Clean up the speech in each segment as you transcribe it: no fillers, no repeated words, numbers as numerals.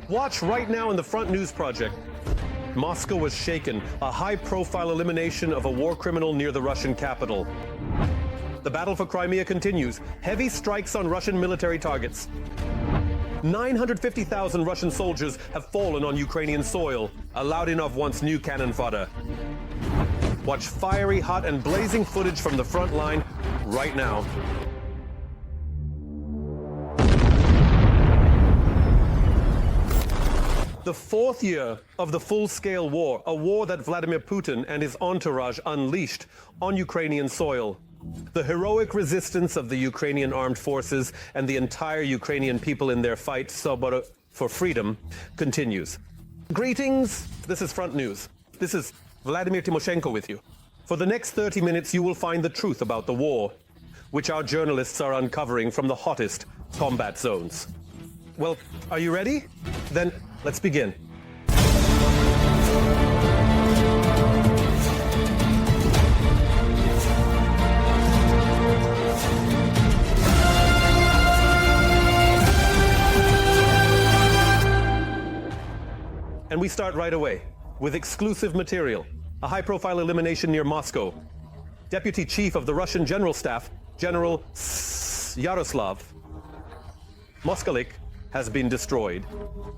Watch right now in the Front News Project. Moscow was shaken, a high-profile elimination of a war criminal near the Russian capital. The battle for Crimea continues. Heavy strikes on Russian military targets. 950,000 Russian soldiers have fallen on Ukrainian soil. Alaudinov wants new cannon fodder. Watch fiery, hot, and blazing footage from the front line right now. The fourth year of the full-scale war, a war that Vladimir Putin and his entourage unleashed on Ukrainian soil. The heroic resistance of the Ukrainian armed forces and the entire Ukrainian people in their fight for freedom continues. Greetings, this is Front News. This is Vladimir Timoshenko with you. For the next 30 minutes, you will find the truth about the war, which our journalists are uncovering from the hottest combat zones. Well, are you ready? Then let's begin. And we start right away with exclusive material, a high-profile elimination near Moscow. Deputy Chief of the Russian General Staff, General Yaroslav Moskalik, has been destroyed.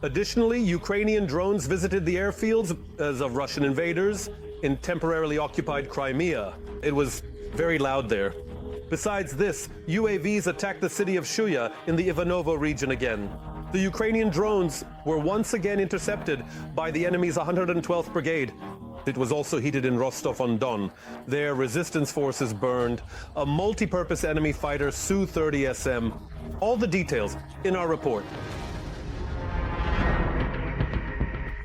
Additionally, Ukrainian drones visited the airfields of Russian invaders in temporarily occupied Crimea. It was very loud there. Besides this, UAVs attacked the city of Shuya in the Ivanovo region again. The Ukrainian drones were once again intercepted by the enemy's 112th Brigade. It was also heated in Rostov-on-Don. Their resistance forces burned. A multi-purpose enemy fighter, Su-30SM. All the details in our report.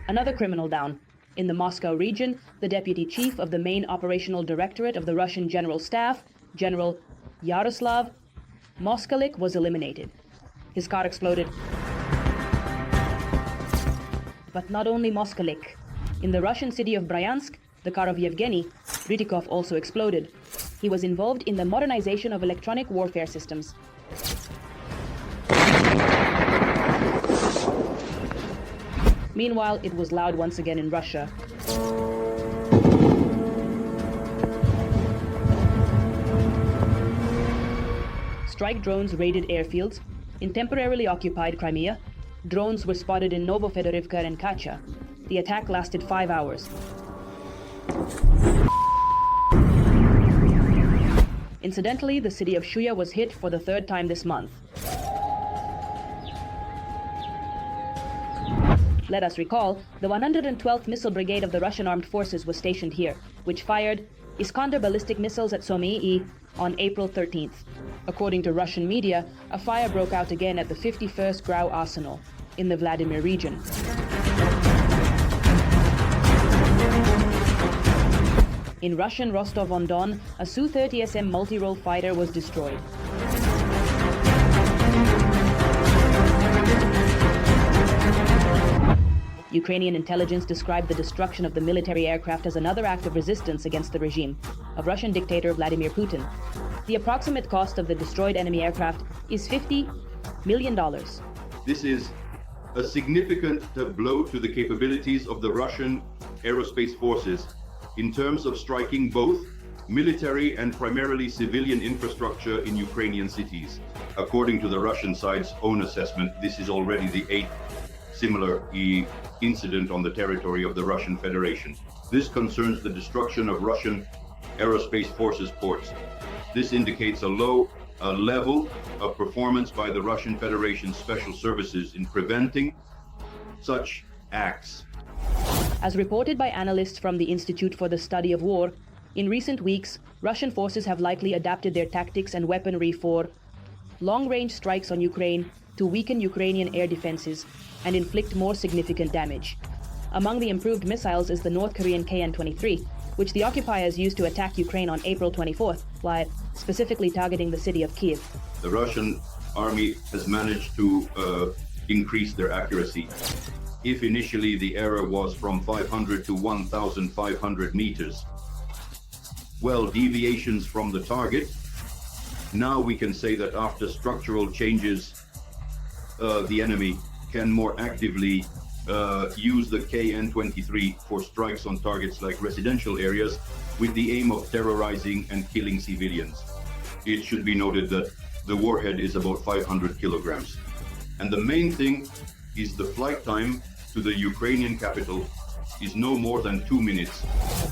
Another criminal down. In the Moscow region, the deputy chief of the main operational directorate of the Russian General Staff, General Yaroslav Moskalik, was eliminated. His car exploded. But not only Moskalik. In the Russian city of Bryansk, the car of Yevgeny Rytikov also exploded. He was involved in the modernization of electronic warfare systems. Meanwhile, it was loud once again in Russia. Strike drones raided airfields. In temporarily occupied Crimea, drones were spotted in Novofedorivka and Kacha. The attack lasted 5 hours. Incidentally, the city of Shuya was hit for the third time this month. Let us recall, the 112th Missile Brigade of the Russian Armed Forces was stationed here, which fired Iskander ballistic missiles at Somii on April 13th. According to Russian media, a fire broke out again at the 51st Grau Arsenal in the Vladimir region. In Russian Rostov-on-Don, a Su-30SM multi-role fighter was destroyed. Ukrainian intelligence described the destruction of the military aircraft as another act of resistance against the regime of Russian dictator Vladimir Putin. The approximate cost of the destroyed enemy aircraft is $50 million. This is a significant blow to the capabilities of the Russian aerospace forces in terms of striking both military and primarily civilian infrastructure in Ukrainian cities. According to the Russian side's own assessment, this is already the 8th similar incident on the territory of the Russian Federation. This concerns the destruction of Russian aerospace forces ports. This indicates a low level of performance by the Russian Federation's special services in preventing such acts. As reported by analysts from the Institute for the Study of War, in recent weeks, Russian forces have likely adapted their tactics and weaponry for long-range strikes on Ukraine to weaken Ukrainian air defenses and inflict more significant damage. Among the improved missiles is the North Korean KN-23, which the occupiers used to attack Ukraine on April 24th, while specifically targeting the city of Kiev. The Russian army has managed to increase their accuracy. If initially the error was from 500 to 1,500 meters, well, deviations from the target, now we can say that after structural changes, the enemy can more actively use the KN-23 for strikes on targets like residential areas with the aim of terrorizing and killing civilians. It should be noted that the warhead is about 500 kilograms. And the main thing is the flight time to the Ukrainian capital is no more than 2 minutes.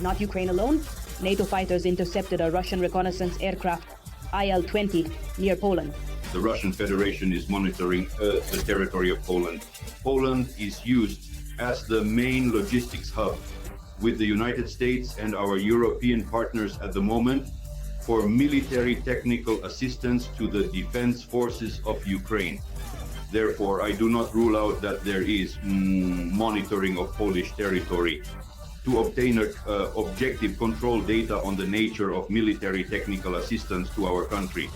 Not Ukraine alone. NATO fighters intercepted a Russian reconnaissance aircraft, IL-20, near Poland. The Russian Federation is monitoring the territory of Poland. Poland is used as the main logistics hub with the United States and our European partners at the moment for military technical assistance to the defense forces of Ukraine. Therefore, I do not rule out that there is monitoring of Polish territory to obtain objective control data on the nature of military technical assistance to our country.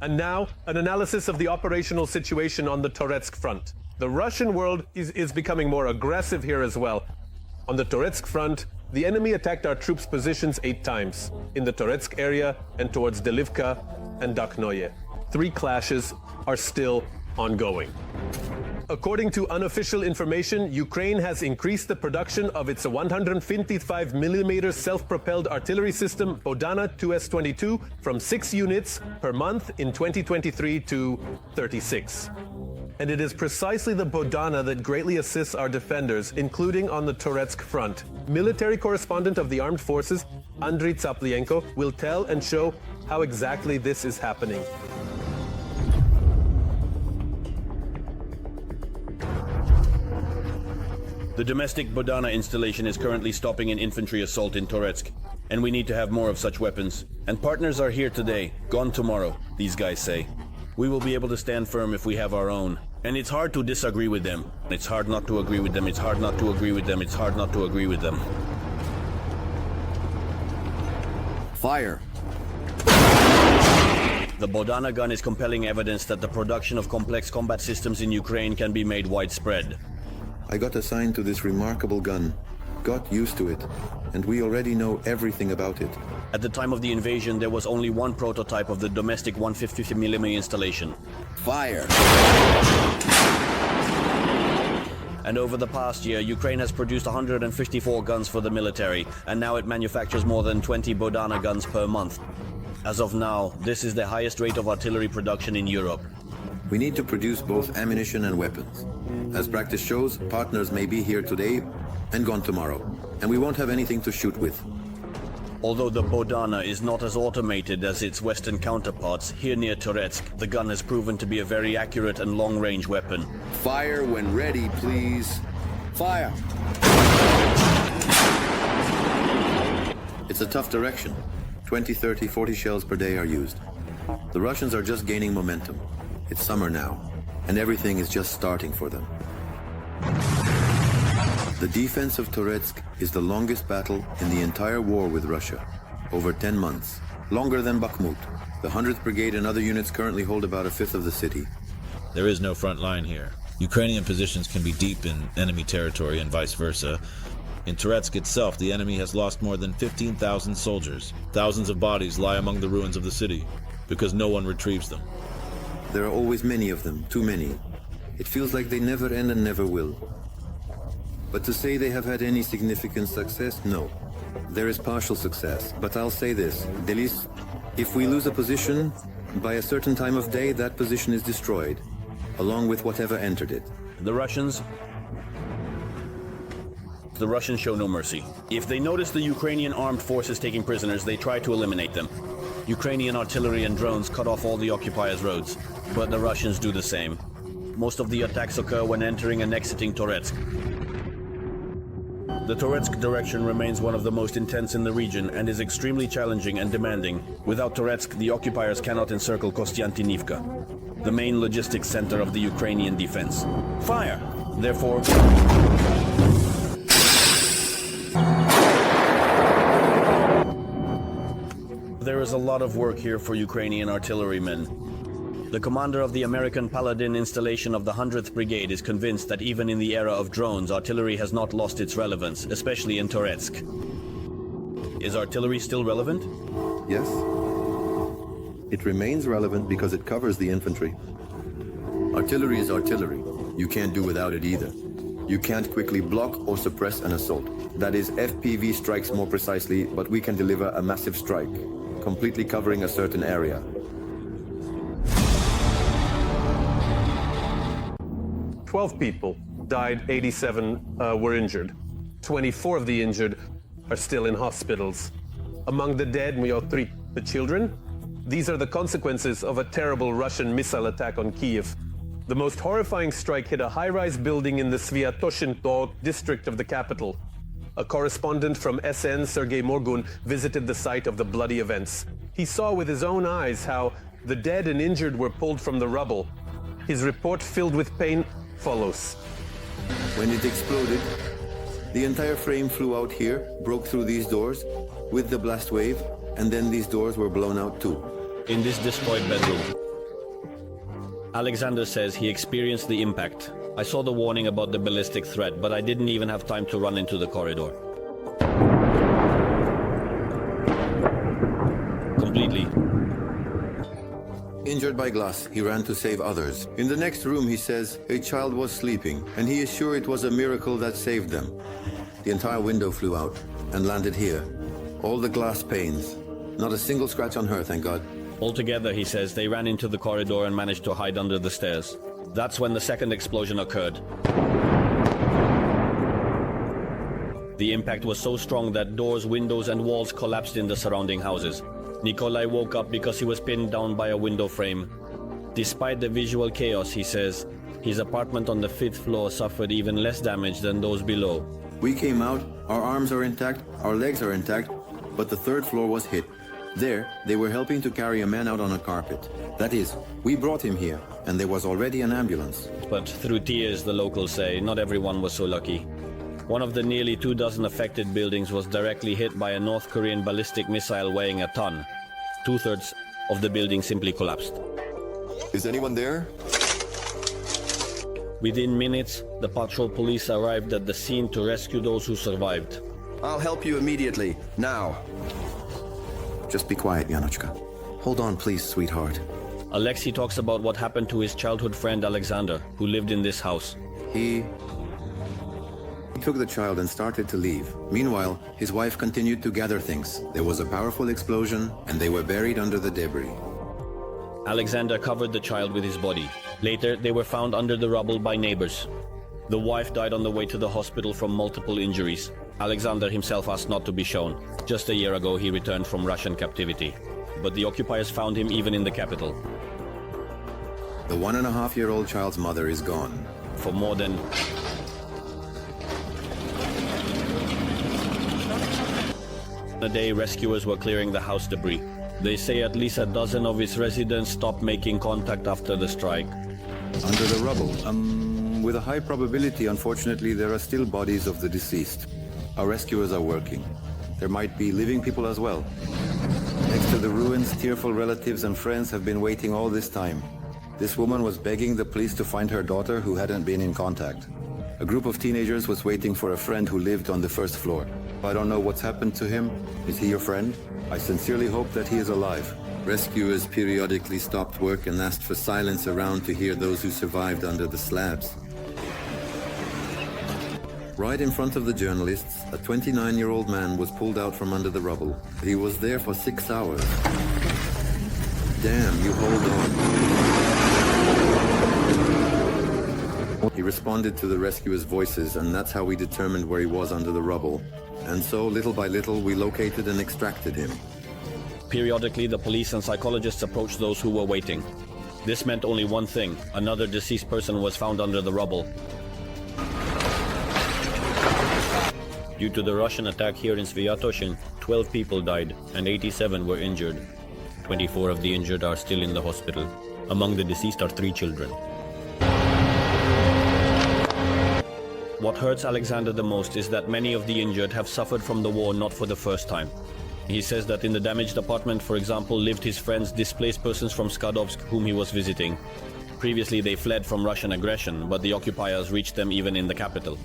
And now, an analysis of the operational situation on the Toretsk front. The Russian world is becoming more aggressive here as well. On the Toretsk front, the enemy attacked our troops' positions 8 times, in the Toretsk area and towards Delivka and Daknoye. 3 clashes are still ongoing. According to unofficial information, Ukraine has increased the production of its 155mm self-propelled artillery system Bodana 2S22 from 6 units per month in 2023 to 36. And it is precisely the Bodana that greatly assists our defenders, including on the Toretsk front. Military correspondent of the armed forces, Andriy Tsaplienko, will tell and show how exactly this is happening. The domestic Bodana installation is currently stopping an infantry assault in Toretsk, and we need to have more of such weapons. And partners are here today, gone tomorrow, these guys say. We will be able to stand firm if we have our own. And it's hard to disagree with them. It's hard not to agree with them. It's hard not to agree with them. It's hard not to agree with them. Fire! The Bodana gun is compelling evidence that the production of complex combat systems in Ukraine can be made widespread. I got assigned to this remarkable gun, got used to it, and we already know everything about it. At the time of the invasion, there was only one prototype of the domestic 150mm installation. Fire! And over the past year, Ukraine has produced 154 guns for the military, and now it manufactures more than 20 Bodana guns per month. As of now, this is the highest rate of artillery production in Europe. We need to produce both ammunition and weapons. As practice shows, partners may be here today and gone tomorrow, and we won't have anything to shoot with. Although the Bodana is not as automated as its Western counterparts, here near Toretsk, the gun has proven to be a very accurate and long-range weapon. Fire when ready, please. Fire! It's a tough direction. 20, 30, 40 shells per day are used. The Russians are just gaining momentum. It's summer now, and everything is just starting for them. The defense of Toretsk is the longest battle in the entire war with Russia, over 10 months, longer than Bakhmut. The 100th Brigade and other units currently hold about 1/5 of the city. There is no front line here. Ukrainian positions can be deep in enemy territory and vice versa. In Toretsk itself, the enemy has lost more than 15,000 soldiers. Thousands of bodies lie among the ruins of the city, because no one retrieves them. There are always many of them, too many. It feels like they never end and never will. But to say they have had any significant success, no. There is partial success, but I'll say this, Delis, if we lose a position, by a certain time of day, that position is destroyed, along with whatever entered it. The Russians show no mercy. If they notice the Ukrainian armed forces taking prisoners, they try to eliminate them. Ukrainian artillery and drones cut off all the occupiers' roads, but the Russians do the same. Most of the attacks occur when entering and exiting Toretsk. The Toretsk direction remains one of the most intense in the region and is extremely challenging and demanding. Without Toretsk, the occupiers cannot encircle Kostiantynivka, the main logistics center of the Ukrainian defense. Fire! Therefore, there is a lot of work here for Ukrainian artillerymen. The commander of the American Paladin installation of the 100th Brigade is convinced that even in the era of drones, artillery has not lost its relevance, especially in Toretsk. Is artillery still relevant? Yes? It remains relevant because it covers the infantry. Artillery is artillery. You can't do without it either. You can't quickly block or suppress an assault. That is, FPV strikes more precisely, but we can deliver a massive strike, completely covering a certain area. 12 people died, 87 were injured. 24 of the injured are still in hospitals. Among the dead, we have 3 the children. These are the consequences of a terrible Russian missile attack on Kiev. The most horrifying strike hit a high-rise building in the Sviatoshin district of the capital. A correspondent from SN, Sergei Morgun, visited the site of the bloody events. He saw with his own eyes how the dead and injured were pulled from the rubble. His report, filled with pain, follows. When it exploded, the entire frame flew out here, broke through these doors with the blast wave, and then these doors were blown out too. In this destroyed bedroom, Alexander says he experienced the impact. I saw the warning about the ballistic threat, but I didn't even have time to run into the corridor. Completely. Injured by glass, he ran to save others. In the next room, he says, a child was sleeping, and he is sure it was a miracle that saved them. The entire window flew out and landed here. All the glass panes. Not a single scratch on her, thank God. Altogether, he says, they ran into the corridor and managed to hide under the stairs. That's when the second explosion occurred. The impact was so strong that doors, windows, and walls collapsed in the surrounding houses. Nikolai woke up because he was pinned down by a window frame. Despite the visual chaos, he says, his apartment on the 5th floor suffered even less damage than those below. We came out, our arms are intact, our legs are intact, but the 3rd floor was hit. There, they were helping to carry a man out on a carpet. That is, we brought him here, and there was already an ambulance. But through tears, the locals say, not everyone was so lucky. One of the nearly 24 affected buildings was directly hit by a North Korean ballistic missile weighing a ton. 2/3 of the building simply collapsed. Is anyone there? Within minutes, the patrol police arrived at the scene to rescue those who survived. I'll help you immediately. Now. Just be quiet, Yanochka. Hold on, please, sweetheart. Alexei talks about what happened to his childhood friend Alexander, who lived in this house. He took the child and started to leave. Meanwhile, his wife continued to gather things. There was a powerful explosion, and they were buried under the debris. Alexander covered the child with his body. Later, they were found under the rubble by neighbors. The wife died on the way to the hospital from multiple injuries. Alexander himself asked not to be shown. Just a year ago, he returned from Russian captivity. But the occupiers found him even in the capital. The 1.5-year-old child's mother is gone. For more than a day, rescuers were clearing the house debris. They say at least a dozen of its residents stopped making contact after the strike. Under the rubble. With a high probability, unfortunately, there are still bodies of the deceased. Our rescuers are working. There might be living people as well. Next to the ruins, tearful relatives and friends have been waiting all this time. This woman was begging the police to find her daughter who hadn't been in contact. A group of teenagers was waiting for a friend who lived on the 1st floor. I don't know what's happened to him. Is he your friend? I sincerely hope that he is alive. Rescuers periodically stopped work and asked for silence around to hear those who survived under the slabs. Right in front of the journalists, a 29-year-old man was pulled out from under the rubble. He was there for 6 hours. Damn, you hold on. He responded to the rescuers' voices, and that's how we determined where he was under the rubble. And so, little by little, we located and extracted him. Periodically, the police and psychologists approached those who were waiting. This meant only one thing: another deceased person was found under the rubble. Due to the Russian attack here in Sviatoshin, 12 people died and 87 were injured. 24 of the injured are still in the hospital. Among the deceased are 3 children. What hurts Alexander the most is that many of the injured have suffered from the war not for the first time. He says that in the damaged apartment, for example, lived his friends, displaced persons from Skadovsk, whom he was visiting. Previously, they fled from Russian aggression, but the occupiers reached them even in the capital.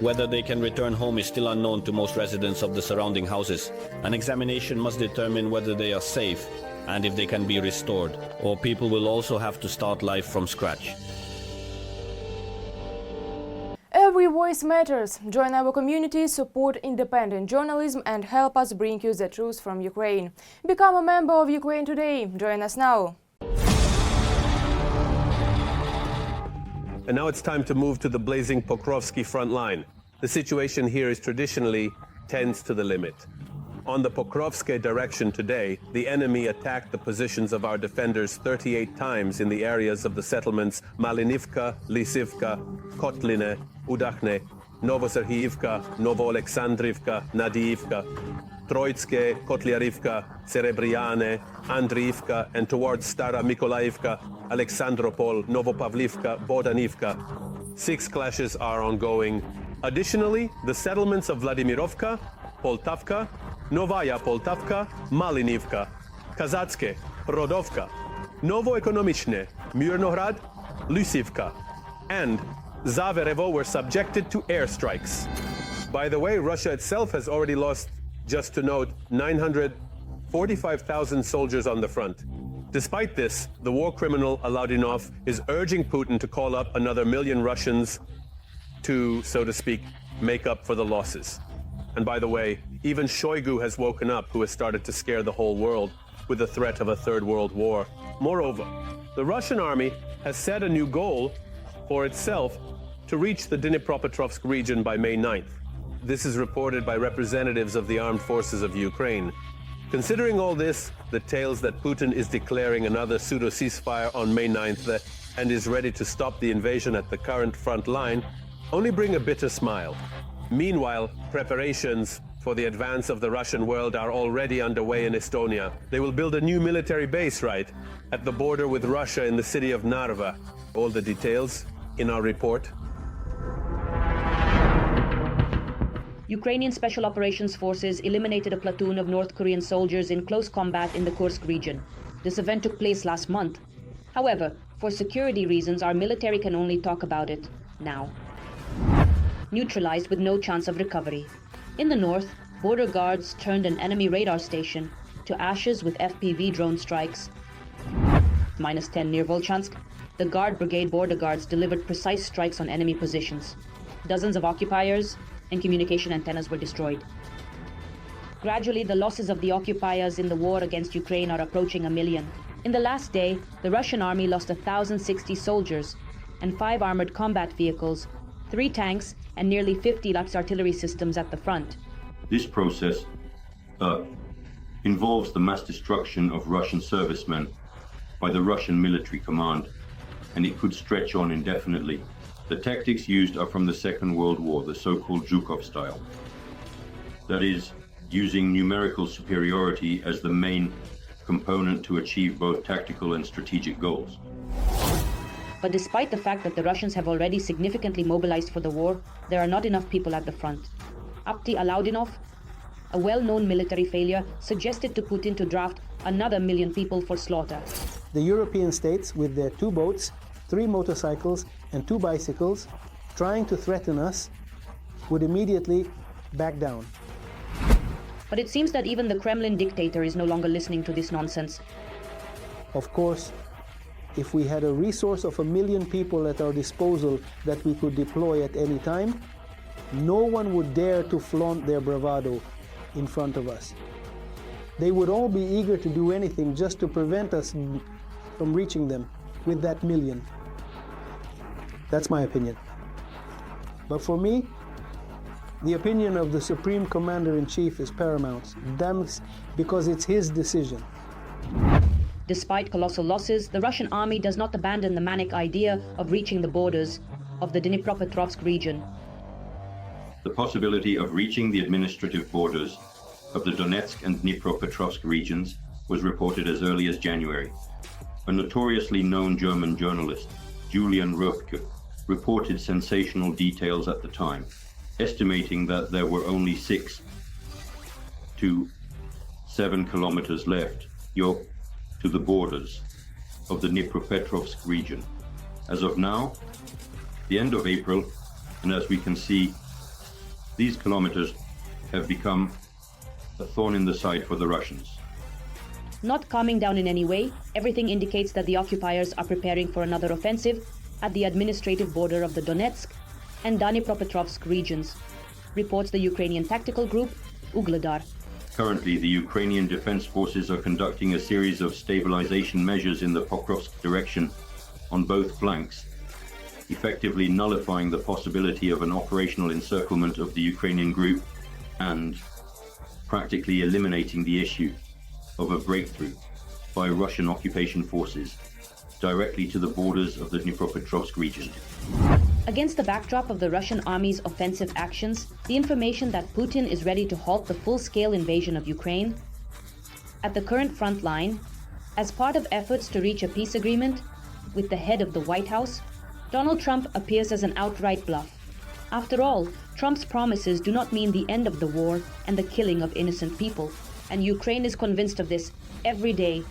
Whether they can return home is still unknown to most residents of the surrounding houses. An examination must determine whether they are safe and if they can be restored, or people will also have to start life from scratch. Every voice matters. Join our community, support independent journalism and help us bring you the truth from Ukraine. Become a member of Ukraine Today. Join us now. And now it's time to move to the blazing Pokrovsk front line. The situation here is traditionally tense to the limit. On the Pokrovsk direction today, the enemy attacked the positions of our defenders 38 times in the areas of the settlements Malinivka, Lysivka, Kotline, Udachne, Novoserhiivka, Novoalexandrivka, Nadiivka, Troitske, Kotliarivka, Serebriane, Andriivka, and towards Stara Mikolaivka, Alexandropol, Novopavlivka, Bodanivka. 6 clashes are ongoing. Additionally, the settlements of Vladimirovka, Poltavka, Novaya Poltavka, Malinivka, Kazatske, Rodovka, Novoekonomichne, Myrnohrad, Lysivka, and Zaverevo were subjected to airstrikes. By the way, Russia itself has already lost, just to note, 945,000 soldiers on the front. Despite this, the war criminal Alaudinov is urging Putin to call up another million Russians to, so to speak, make up for the losses. And by the way, even Shoigu has woken up, who has started to scare the whole world with the threat of a third world war. Moreover, the Russian army has set a new goal for itself to reach the Dnipropetrovsk region by May 9th. This is reported by representatives of the armed forces of Ukraine. Considering all this, the tales that Putin is declaring another pseudo-ceasefire on May 9th and is ready to stop the invasion at the current front line only bring a bitter smile. Meanwhile, preparations for the advance of the Russian world are already underway in Estonia. They will build a new military base, right, at the border with Russia in the city of Narva. All the details in our report. Ukrainian Special Operations Forces eliminated a platoon of North Korean soldiers in close combat in the Kursk region. This event took place last month. However, for security reasons, our military can only talk about it now. Neutralized with no chance of recovery. In the north, border guards turned an enemy radar station to ashes with FPV drone strikes. -10 near Volchansk, the Guard Brigade border guards delivered precise strikes on enemy positions. Dozens of occupiers and communication antennas were destroyed. Gradually, the losses of the occupiers in the war against Ukraine are approaching 1 million. In the last day, the Russian army lost 1,060 soldiers and 5 armored combat vehicles, 3 tanks, and nearly 50 Lux artillery systems at the front. This process involves the mass destruction of Russian servicemen by the Russian military command, and it could stretch on indefinitely. The tactics used are from the Second World War, the so-called Zhukov style. That is, using numerical superiority as the main component to achieve both tactical and strategic goals. But despite the fact that the Russians have already significantly mobilized for the war, there are not enough people at the front. Apti Alaudinov, a well-known military failure, suggested to Putin to draft another 1 million people for slaughter. The European states, with their 2 boats, 3 motorcycles, and 2 bicycles, trying to threaten us, would immediately back down. But it seems that even the Kremlin dictator is no longer listening to this nonsense. Of course, if we had a resource of 1 million people at our disposal that we could deploy at any time, no one would dare to flaunt their bravado in front of us. They would all be eager to do anything just to prevent us from reaching them with that 1 million. That's my opinion. But for me, the opinion of the Supreme Commander-in-Chief is paramount, because it's his decision. Despite colossal losses, the Russian army does not abandon the manic idea of reaching the borders of the Dnipropetrovsk region. The possibility of reaching the administrative borders of the Donetsk and Dnipropetrovsk regions was reported as early as January. A notoriously known German journalist, Julian Röpke, reported sensational details at the time, estimating that there were only 6 to 7 kilometers left to the borders of the Dnipropetrovsk region. As of now, the end of April, and as we can see, These kilometers have become a thorn in the side for the Russians. Not calming down in any way, everything indicates that the occupiers are preparing for another offensive at the administrative border of the Donetsk and Dnipropetrovsk regions, reports the Ukrainian tactical group Ugledar. Currently, the Ukrainian defense forces are conducting a series of stabilization measures in the Pokrovsk direction on both flanks, effectively nullifying the possibility of an operational encirclement of the Ukrainian group and practically eliminating the issue of a breakthrough by Russian occupation forces directly to the borders of the Dnipropetrovsk region. Against the backdrop of the Russian army's offensive actions, the information that Putin is ready to halt the full-scale invasion of Ukraine at the current front line, as part of efforts to reach a peace agreement with the head of the White House, Donald Trump appears as an outright bluff. After all, Trump's promises do not mean the end of the war and the killing of innocent people, and Ukraine is convinced of this every day.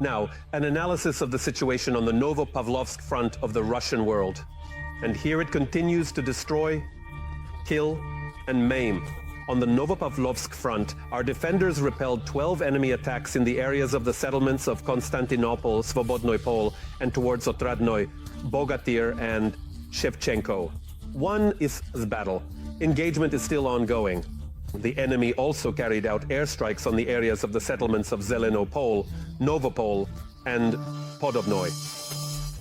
Now, an analysis of the situation on the Novopavlovsk front of the Russian world. And here it continues to destroy, kill, and maim. On the Novopavlovsk front, our defenders repelled 12 enemy attacks in the areas of the settlements of Konstantinopol, Svobodnoy Pol, and towards Otradnoy, Bogatyr, and Shevchenko. One is the battle. Engagement is still ongoing. The enemy also carried out airstrikes on the areas of the settlements of Zelenopol, Novopol, and Podobnoy.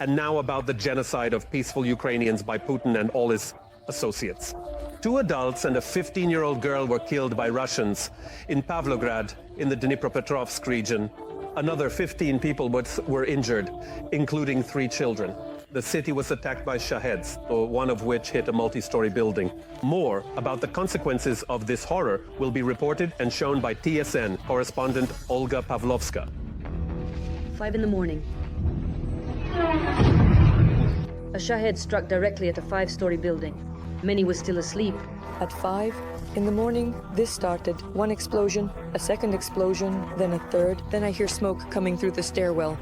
And now about the genocide of peaceful Ukrainians by Putin and all his associates. 2 adults and a 15-year-old girl were killed by Russians in Pavlohrad in the Dnipropetrovsk region. Another 15 people were injured, including 3 children. The city was attacked by Shaheds, one of which hit a multi-story building. More about the consequences of this horror will be reported and shown by TSN correspondent Olga Pavlovska. 5 in the morning. A Shahed struck directly at a 5-story building. Many were still asleep. At 5 in the morning, this started. 1 explosion, a second explosion, then a third. Then I hear smoke coming through the stairwell.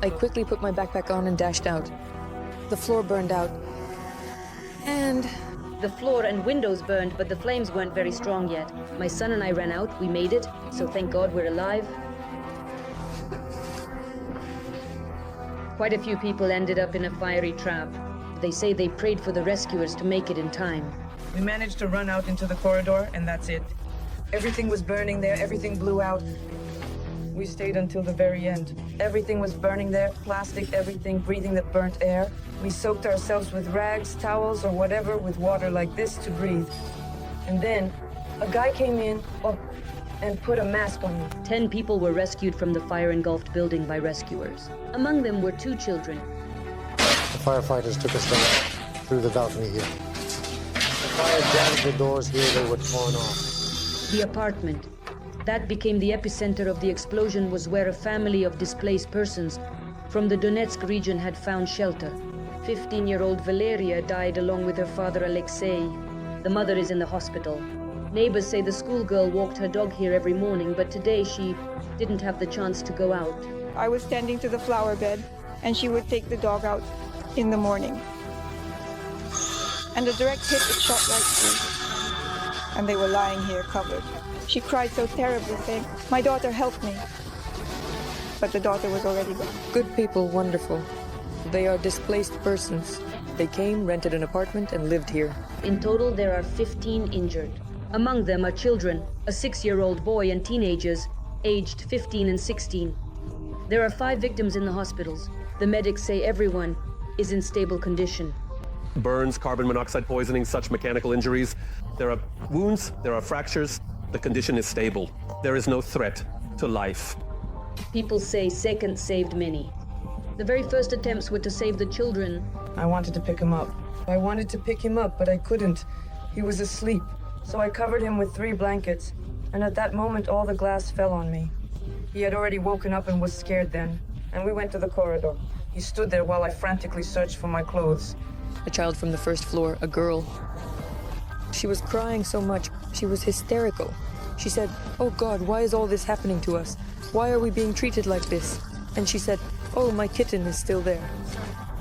I quickly put my backpack on and dashed out. The floor burned out. And the floor and windows burned, but the flames weren't very strong yet. My son and I ran out. We made it, so thank God we're alive. Quite a few people ended up in a fiery trap. They say they prayed for the rescuers to make it in time. We managed to run out into the corridor, and that's it. Everything was burning there, everything blew out. We stayed until the very end. Everything was burning there, plastic, everything, breathing the burnt air. We soaked ourselves with rags, towels, or whatever, with water like this to breathe. And then a guy came in and put a mask on me. 10 people were rescued from the fire-engulfed building by rescuers. Among them were 2 children. The firefighters took us down through the balcony here. The fire jammed the doors here, they were torn off. The apartment. That became the epicenter of the explosion, was where a family of displaced persons from the Donetsk region had found shelter. 15-year-old Valeria died along with her father Alexei. The mother is in the hospital. Neighbors say the schoolgirl walked her dog here every morning, but today she didn't have the chance to go out. I was tending to the flower bed, and she would take the dog out in the morning. And a direct hit, it shot right through. And they were lying here covered. She cried so terribly, saying, "My daughter helped me." But the daughter was already gone. Good people, wonderful. They are displaced persons. They came, rented an apartment, and lived here. In total, there are 15 injured. Among them are children, a 6-year-old boy and teenagers, aged 15 and 16. There are 5 victims in the hospitals. The medics say everyone is in stable condition. Burns, carbon monoxide poisoning, such mechanical injuries. There are wounds, there are fractures. The condition is stable. There is no threat to life. People say Second saved many. The very first attempts were to save the children. I wanted to pick him up. I wanted to pick him up, but I couldn't. He was asleep. So I covered him with 3 blankets. And at that moment, all the glass fell on me. He had already woken up and was scared then. And we went to the corridor. He stood there while I frantically searched for my clothes. A child from the first floor, a girl. She was crying so much, she was hysterical. She said, "Oh God, why is all this happening to us? Why are we being treated like this?" And she said, "Oh, my kitten is still there."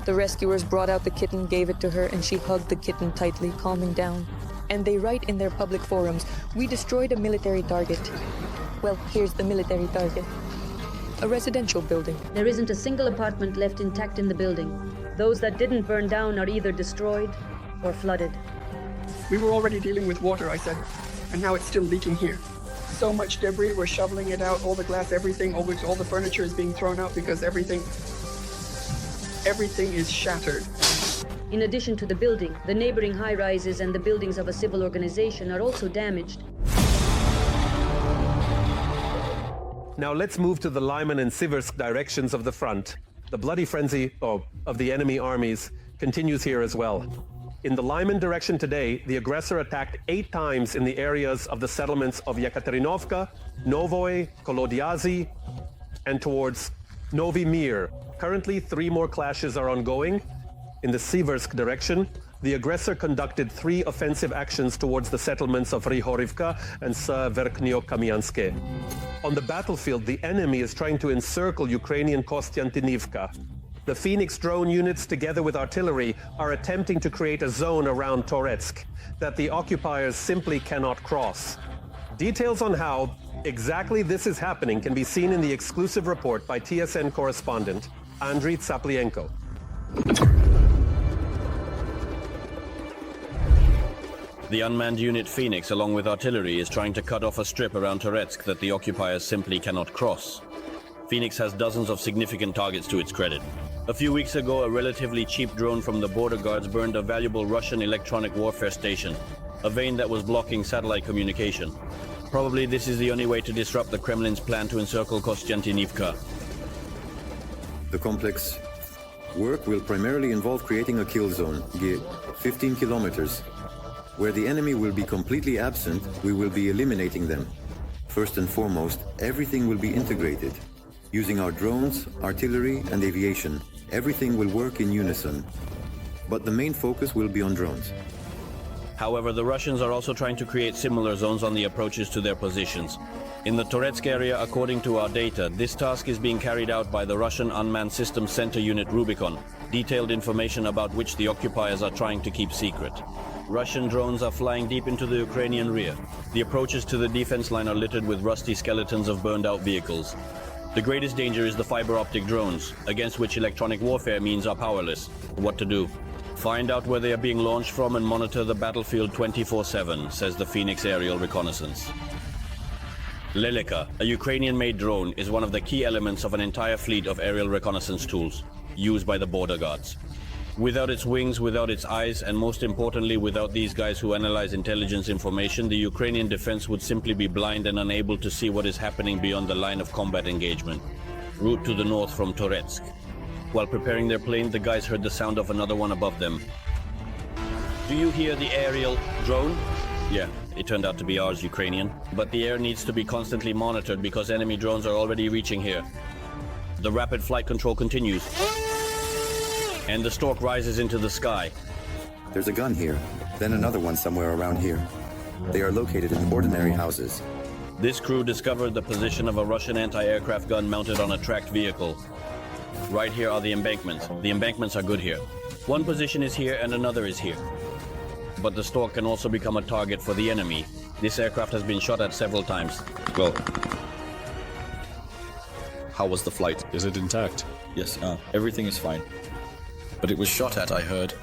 The rescuers brought out the kitten, gave it to her, and she hugged the kitten tightly, calming down. And they write in their public forums, "We destroyed a military target." Well, here's the military target. A residential building. There isn't a single apartment left intact in the building. Those that didn't burn down are either destroyed or flooded. We were already dealing with water, I said, and now it's still leaking here. So much debris, we're shoveling it out, all the glass, everything, all the furniture is being thrown out because everything is shattered. In addition to the building, the neighboring high-rises and the buildings of a civil organization are also damaged. Now let's move to the Lyman and Siversk directions of the front. The bloody frenzy of the enemy armies continues here as well. In the Lyman direction today, the aggressor attacked 8 times in the areas of the settlements of Yekaterinovka, Novoy, Kolodyazy, and towards Novy Mir. Currently, 3 more clashes are ongoing. In the Siversk direction, the aggressor conducted 3 offensive actions towards the settlements of Rihorivka and Verkhnyo-Kamyanske. On the battlefield, the enemy is trying to encircle Ukrainian Kostiantynivka. The Phoenix drone units, together with artillery, are attempting to create a zone around Toretsk that the occupiers simply cannot cross. Details on how exactly this is happening can be seen in the exclusive report by TSN correspondent Andriy Tsaplienko. The unmanned unit Phoenix, along with artillery, is trying to cut off a strip around Toretsk that the occupiers simply cannot cross. Phoenix has dozens of significant targets to its credit. A few weeks ago, a relatively cheap drone from the border guards burned a valuable Russian electronic warfare station, a vein that was blocking satellite communication. Probably this is the only way to disrupt the Kremlin's plan to encircle Kostiantynivka. The complex work will primarily involve creating a kill zone, 15 kilometers. Where the enemy will be completely absent, we will be eliminating them. First and foremost, everything will be integrated. Using our drones, artillery, and aviation, everything will work in unison. But the main focus will be on drones. However, the Russians are also trying to create similar zones on the approaches to their positions. In the Toretsk area, according to our data, this task is being carried out by the Russian Unmanned Systems Center Unit Rubicon, detailed information about which the occupiers are trying to keep secret. Russian drones are flying deep into the Ukrainian rear. The approaches to the defense line are littered with rusty skeletons of burned-out vehicles. The greatest danger is the fiber-optic drones, against which electronic warfare means are powerless. What to do? Find out where they are being launched from and monitor the battlefield 24/7, says the Phoenix aerial reconnaissance. Leleka, a Ukrainian-made drone, is one of the key elements of an entire fleet of aerial reconnaissance tools used by the border guards. Without its wings, without its eyes, and most importantly, without these guys who analyze intelligence information, the Ukrainian defense would simply be blind and unable to see what is happening beyond the line of combat engagement. Route to the north from Toretsk. While preparing their plane, the guys heard the sound of another one above them. Do you hear the aerial drone? Yeah, it turned out to be ours, Ukrainian. But the air needs to be constantly monitored because enemy drones are already reaching here. The rapid flight control continues. And the stork rises into the sky. There's a gun here, then another one somewhere around here. They are located in ordinary houses. This crew discovered the position of a Russian anti-aircraft gun mounted on a tracked vehicle. Right here are the embankments. The embankments are good here. One position is here and another is here. But the stork can also become a target for the enemy. This aircraft has been shot at several times. Well, how was the flight? Is it intact? Yes, everything is fine. But it was shot at, I heard.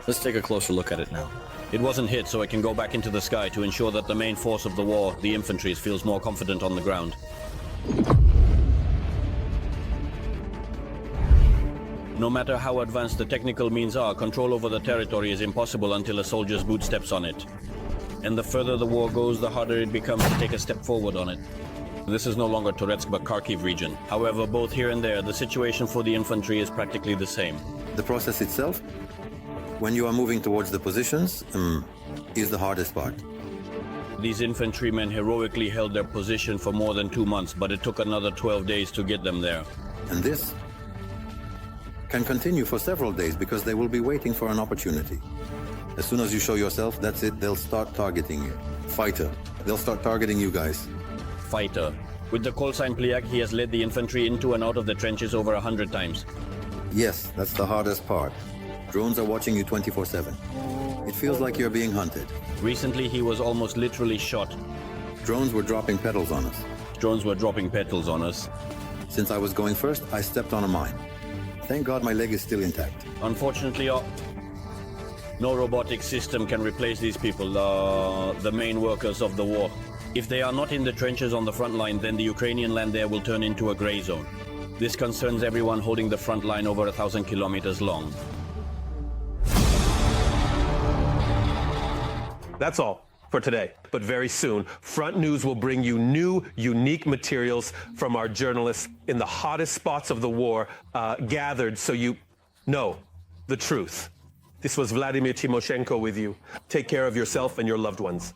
Let's take a closer look at it now. It wasn't hit, so it can go back into the sky to ensure that the main force of the war, the infantry, feels more confident on the ground. No matter how advanced the technical means are, control over the territory is impossible until a soldier's boot steps on it. And the further the war goes, the harder it becomes to take a step forward on it. This is no longer Toretsk but Kharkiv region. However, both here and there, the situation for the infantry is practically the same. The process itself, when you are moving towards the positions, is the hardest part. These infantrymen heroically held their position for more than 2 months, but it took another 12 days to get them there. And this can continue for several days because they will be waiting for an opportunity. As soon as you show yourself, that's it, they'll start targeting you. Fighter, they'll start targeting you guys. Fighter. With the call sign Pliak, he has led the infantry into and out of the trenches over 100 times. Yes, that's the hardest part. Drones are watching you 24/7. It feels like you're being hunted. Recently, he was almost literally shot. Drones were dropping petals on us. Drones were dropping petals on us. Since I was going first, I stepped on a mine. Thank God my leg is still intact. Unfortunately, no robotic system can replace these people, the main workers of the war. If they are not in the trenches on the front line, then the Ukrainian land there will turn into a gray zone. This concerns everyone holding the front line over 1,000 kilometers long. That's all for today. But very soon, Front News will bring you new, unique materials from our journalists in the hottest spots of the war, gathered so you know the truth. This was Vladimir Timoshenko with you. Take care of yourself and your loved ones.